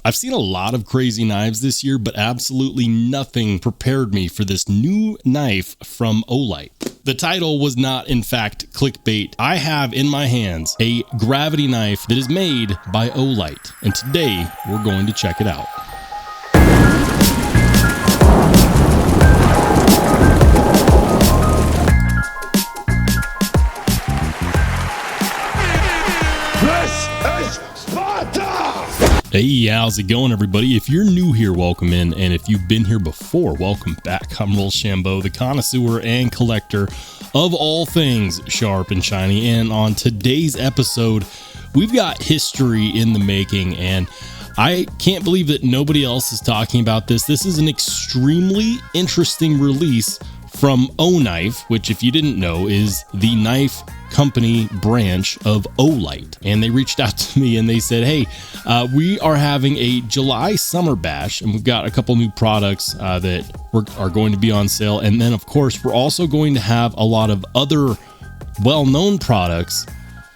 I've seen a lot of crazy knives this year, but absolutely nothing prepared me for this new knife from Olight. The title was not, in fact, clickbait. I have in my hands a gravity knife that is made by Olight, and today we're going to check it out. Hey, how's it going, everybody? If you're new here, welcome in, and if you've been here before, welcome back. I'm Rollshambo, the connoisseur and collector of all things sharp and shiny, and on today's episode, we've got history in the making, and I can't believe that nobody else is talking about this. This is an extremely interesting release from Oknife, which, if you didn't know, is the knife company branch of Olight. And they reached out to me and they said, hey, we are having a July summer bash, and we've got a couple new products that are going to be on sale. And then, of course, we're also going to have a lot of other well-known products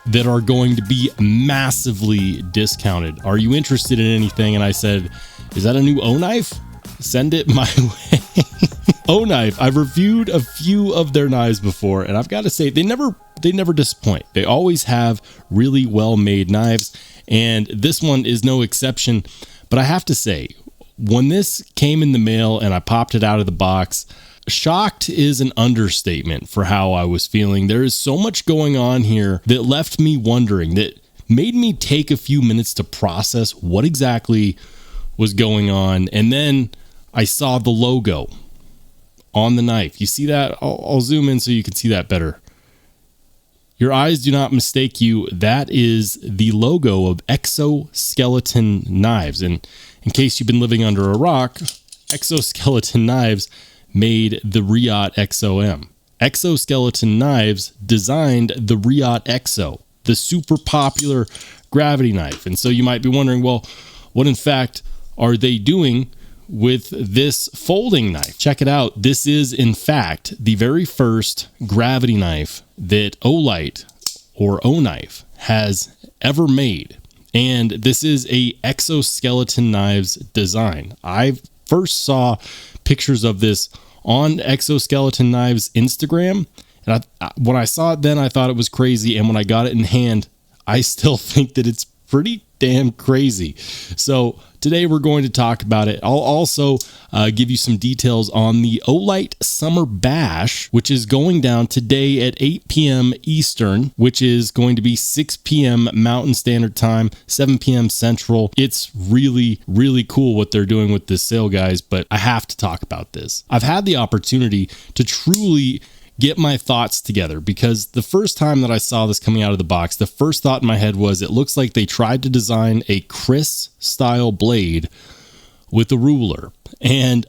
that are going to be massively discounted. Are you interested in anything? And I said, is that a new Oknife? Send it my way. Oknife, I've reviewed a few of their knives before, and I've got to say, they never disappoint. They always have really well-made knives, and this one is no exception. But I have to say, when this came in the mail and I popped it out of the box, shocked is an understatement for how I was feeling. There is so much going on here that left me wondering, that made me take a few minutes to process what exactly was going on. And then I saw the logo on the knife. You see that? I'll zoom in so you can see that better. Your eyes do not mistake you. That is the logo of Exoskeleton Knives. And in case you've been living under a rock, Exoskeleton Knives made the Riot XOM. Exoskeleton Knives designed the Riot XO, the super popular gravity knife. And so you might be wondering, well, what in fact are they doing with this folding knife? Check it out. This is, in fact, the very first gravity knife that Olight, or Oknife, has ever made. And this is a Exoskeleton Knives design. I first saw pictures of this on Exoskeleton Knives Instagram, and when I saw it then, I thought it was crazy, and when I got it in hand, I still think that it's pretty damn crazy. So today we're going to talk about it. I'll also give you some details on the Olight Summer Bash, which is going down today at 8 p.m. Eastern, which is going to be 6 p.m. Mountain Standard Time, 7 p.m. Central. It's really, really cool what they're doing with this sale, guys, but I have to talk about this. I've had the opportunity to truly get my thoughts together, because the first time that I saw this coming out of the box, the first thought in my head was, it looks like they tried to design a Chris style blade with a ruler. And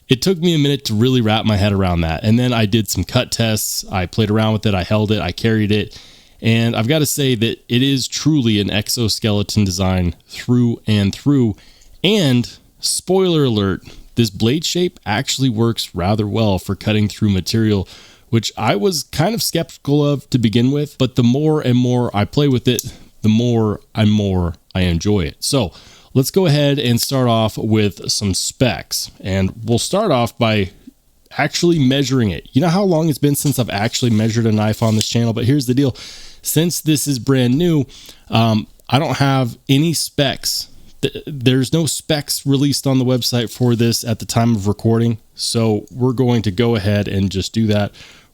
it took me a minute to really wrap my head around that. And then I did some cut tests. I played around with it. I held it. I carried it. And I've got to say that it is truly an exoskeleton design through and through. And spoiler alert, this blade shape actually works rather well for cutting through material, which I was kind of skeptical of to begin with, but the more and more I play with it, the more I enjoy it. So let's go ahead and start off with some specs. And we'll start off by actually measuring it. You know how long it's been since I've actually measured a knife on this channel, but here's the deal. Since this is brand new, I don't have any specs. There's no specs released on the website for this at the time of recording. So we're going to go ahead and just do that.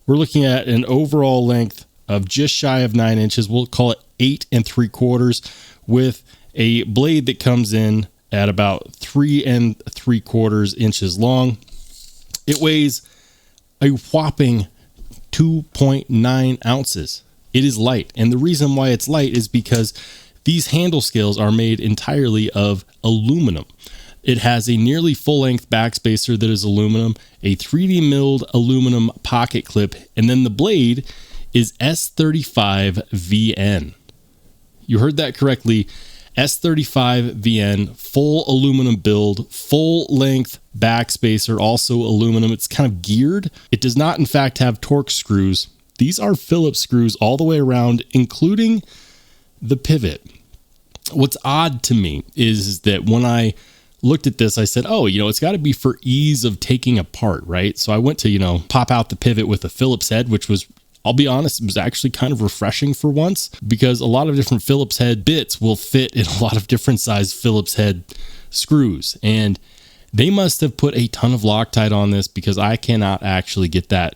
We're looking at an overall length of just shy of 9 inches. We'll call it 8 3/4, with a blade that comes in at about 3 3/4 inches long. It weighs a whopping 2.9 ounces. It is light. And the reason why it's light is because these handle scales are made entirely of aluminum. It has a nearly full-length backspacer that is aluminum, a 3D milled aluminum pocket clip, and then the blade is S35VN. You heard that correctly. S35VN, full aluminum build, full-length backspacer, also aluminum. It's kind of geared. It does not, in fact, have Torx screws. These are Phillips screws all the way around, including the pivot. what's odd to me is that when I looked at this, I said, oh, it's got to be for ease of taking apart, right? So I went to, pop out the pivot with a Phillips head, which was, I'll be honest, it was actually kind of refreshing for once, because a lot of different Phillips head bits will fit in a lot of different size Phillips head screws. And they must have put a ton of Loctite on this, because I cannot actually get that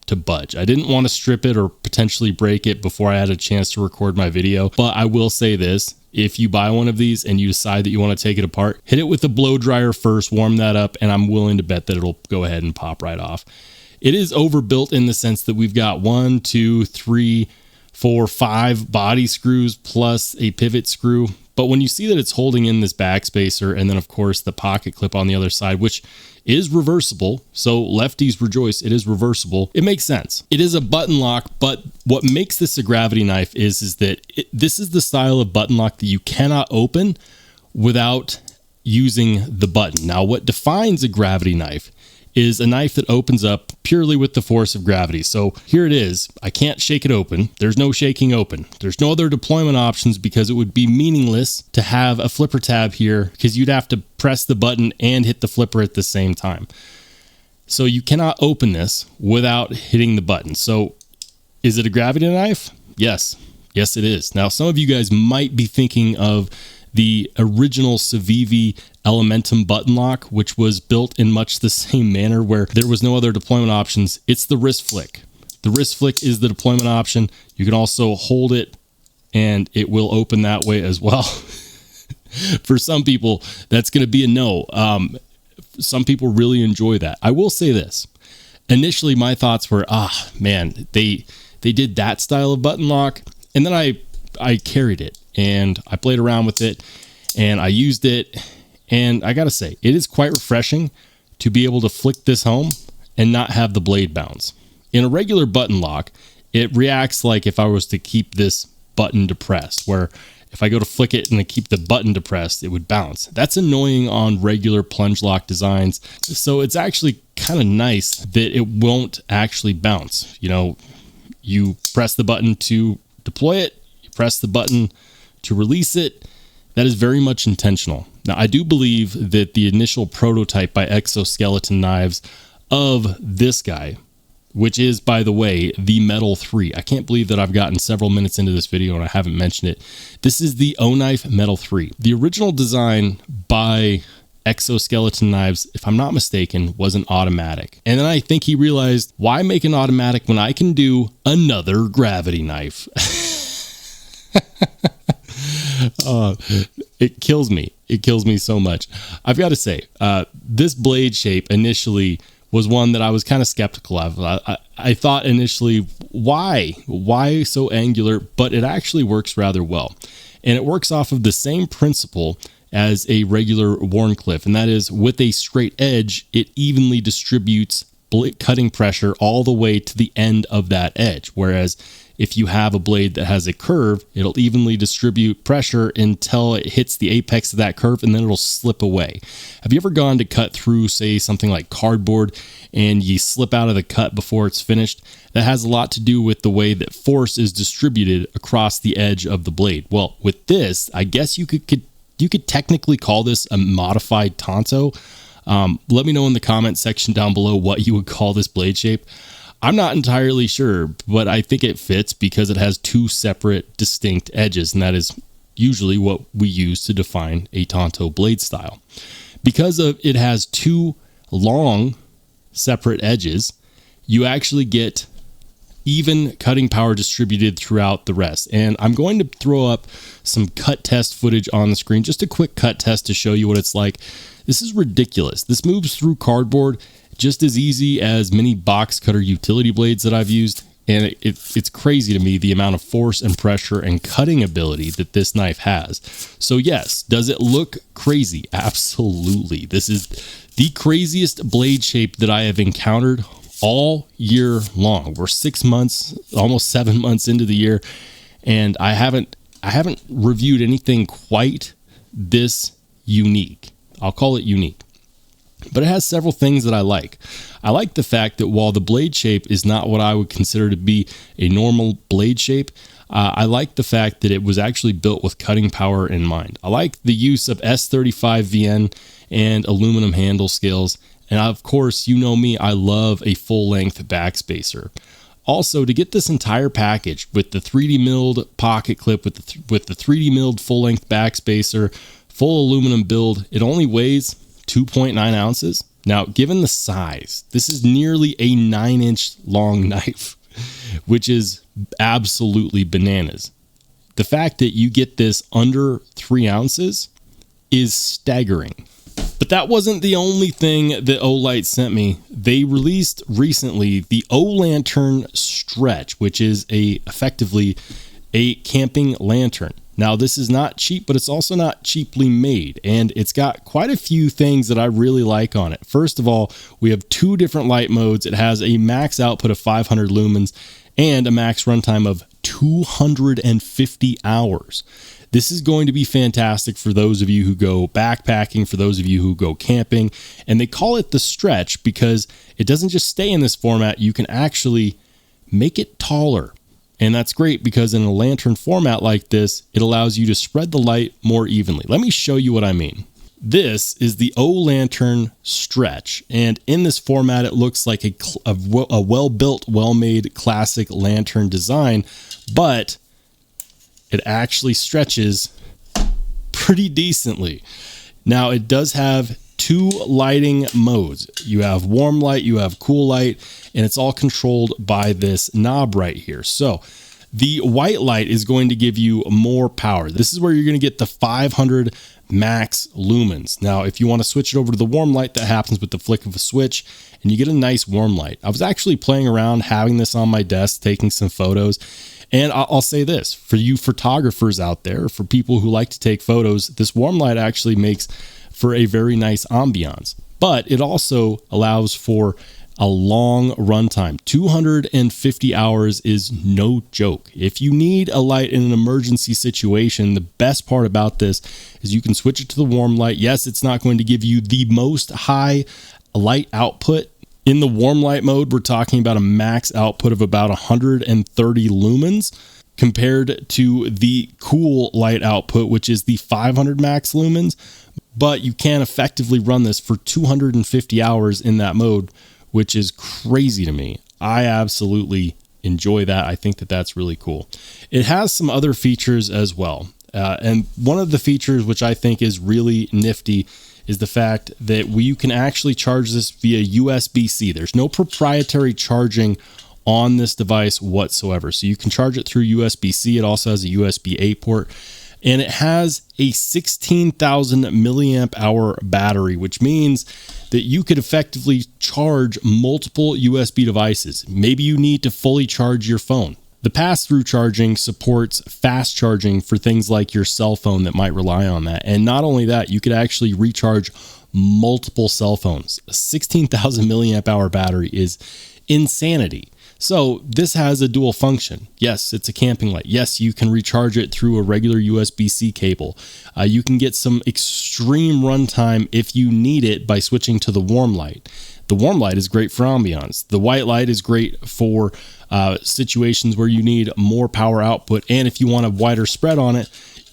to budge. I didn't want to strip it or potentially break it before I had a chance to record my video. But I will say this, if you buy one of these and you decide that you want to take it apart, hit it with a blow dryer first, warm that up, and I'm willing to bet that it'll go ahead and pop right off. It is overbuilt in the sense that we've got 1, 2, 3, 4, 5 body screws plus a pivot screw. But when you see that it's holding in this backspacer, and then of course the pocket clip on the other side, which is reversible, so lefties rejoice, it is reversible, it makes sense. It is a button lock, but what makes this a gravity knife is that this is the style of button lock that you cannot open without using the button. Now, what defines a gravity knife is a knife that opens up purely with the force of gravity. So here it is. I can't shake it open. There's no shaking open. There's no other deployment options, because it would be meaningless to have a flipper tab here, because you'd have to press the button and hit the flipper at the same time. So you cannot open this without hitting the button. So is it a gravity knife? Yes. Yes, it is. Now, some of you guys might be thinking of the original Civivi Elementum button lock, which was built in much the same manner, where there was no other deployment options. It's the wrist flick. The wrist flick is the deployment option. You can also hold it and it will open that way as well. For some people, that's going to be a no. Some people really enjoy that. I will say this. Initially, my thoughts were, man, they did that style of button lock. And then I carried it and I played around with it and I used it. And I got to say, it is quite refreshing to be able to flick this home and not have the blade bounce. In a regular button lock, it reacts like if I was to keep this button depressed, where if I go to flick it and I keep the button depressed, it would bounce. That's annoying on regular plunge lock designs. So it's actually kind of nice that it won't actually bounce. You press the button to deploy it, you press the button to release it. That is very much intentional. Now, I do believe that the initial prototype by Exoskeleton Knives of this guy, which is, by the way, the Metal 3. I can't believe that I've gotten several minutes into this video and I haven't mentioned it. This is the Oknife Mettle 3. The original design by Exoskeleton Knives, if I'm not mistaken, was an automatic. And then I think he realized, why make an automatic when I can do another gravity knife? It kills me. It kills me so much. I've got to say, this blade shape initially was one that I was kind of skeptical of. I thought initially, why so angular? But it actually works rather well. And it works off of the same principle as a regular Wharncliffe. And that is, with a straight edge, it evenly distributes cutting pressure all the way to the end of that edge. Whereas if you have a blade that has a curve, it'll evenly distribute pressure until it hits the apex of that curve, and then it'll slip away. Have you ever gone to cut through, say, something like cardboard, and you slip out of the cut before it's finished? That has a lot to do with the way that force is distributed across the edge of the blade. Well, with this, I guess you could technically call this a modified Tonto. Let me know in the comment section down below what you would call this blade shape. I'm not entirely sure, but I think it fits because it has two separate distinct edges, and that is usually what we use to define a Tonto blade style. Because it has two long separate edges, you actually get even cutting power distributed throughout the rest. And I'm going to throw up some cut test footage on the screen, just a quick cut test to show you what it's like. This is ridiculous. This moves through cardboard just as easy as many box cutter utility blades that I've used. And it's crazy to me the amount of force and pressure and cutting ability that this knife has. So yes, does it look crazy? Absolutely. This is the craziest blade shape that I have encountered all year long. We're 6 months, almost 7 months into the year, and I haven't reviewed anything quite this unique. I'll call it unique. But it has several things that I like. I like the fact that while the blade shape is not what I would consider to be a normal blade shape, I like the fact that it was actually built with cutting power in mind. I like the use of S35 VN and aluminum handle scales. And of course, you know me, I love a full-length backspacer. Also, to get this entire package with the 3D milled pocket clip, with the 3D milled full-length backspacer, full aluminum build, it only weighs 2.9 ounces. Now, given the size, this is nearly a 9-inch long knife, which is absolutely bananas. The fact that you get this under 3 ounces is staggering. But that wasn't the only thing that Olight sent me. They released recently the O-Lantern Stretch, which is effectively a camping lantern. Now, this is not cheap, but it's also not cheaply made, and it's got quite a few things that I really like on it. First of all, we have 2 different light modes. It has a max output of 500 lumens and a max runtime of 250 hours. This is going to be fantastic for those of you who go backpacking, for those of you who go camping, and they call it the Stretch because it doesn't just stay in this format. You can actually make it taller. And that's great because in a lantern format like this, it allows you to spread the light more evenly. Let me show you what I mean. This is the O-Lantern Stretch. And in this format, it looks like a well-built, well-made classic lantern design, but it actually stretches pretty decently. Now, it does have 2 lighting modes. You have warm light, you have cool light, and it's all controlled by this knob right here. So the white light is going to give you more power. This is where you're going to get the 500 max lumens. Now, if you want to switch it over to the warm light, that happens with the flick of a switch, and you get a nice warm light. I was actually playing around, having this on my desk, taking some photos. And I'll say this, for you photographers out there, for people who like to take photos, this warm light actually makes for a very nice ambiance, but it also allows for a long runtime. 250 hours is no joke. If you need a light in an emergency situation, the best part about this is you can switch it to the warm light. Yes, it's not going to give you the most high light output. In the warm light mode, we're talking about a max output of about 130 lumens compared to the cool light output, which is the 500 max lumens. But you can effectively run this for 250 hours in that mode, which is crazy to me. I absolutely enjoy that. I think that that's really cool. It has some other features as well. And one of the features which I think is really nifty is the fact that you can actually charge this via USB-C. There's no proprietary charging on this device whatsoever. So you can charge it through USB-C. It also has a USB-A port. And it has a 16,000 milliamp hour battery, which means that you could effectively charge multiple USB devices. Maybe you need to fully charge your phone. The pass-through charging supports fast charging for things like your cell phone that might rely on that. And not only that, you could actually recharge multiple cell phones. A 16,000 milliamp hour battery is insanity. So this has a dual function. Yes, it's a camping light. Yes, you can recharge it through a regular USB-C cable. You can get some extreme runtime if you need it by switching to the warm light. The warm light is great for ambiance. The white light is great for situations where you need more power output. And if you want a wider spread on it,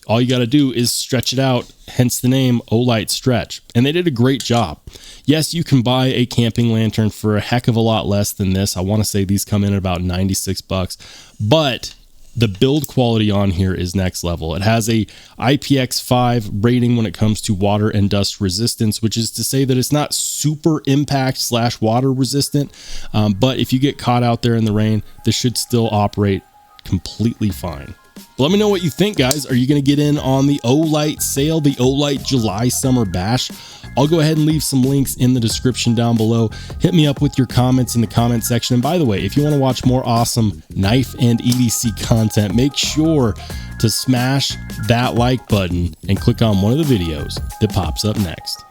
all you got to do is stretch it out, hence the name Olight Stretch. And they did a great job. Yes, you can buy a camping lantern for a heck of a lot less than this. I want to say these come in at about 96 bucks, but the build quality on here is next level. It has a IPX5 rating when it comes to water and dust resistance, which is to say that it's not super impact / water resistant. But if you get caught out there in the rain, this should still operate completely fine. Let me know what you think, guys. Are you going to get in on the Olight sale, the Olight July Summer Bash? I'll go ahead and leave some links in the description down below. Hit me up with your comments in the comment section. And by the way, if you want to watch more awesome knife and EDC content, make sure to smash that like button and click on one of the videos that pops up next.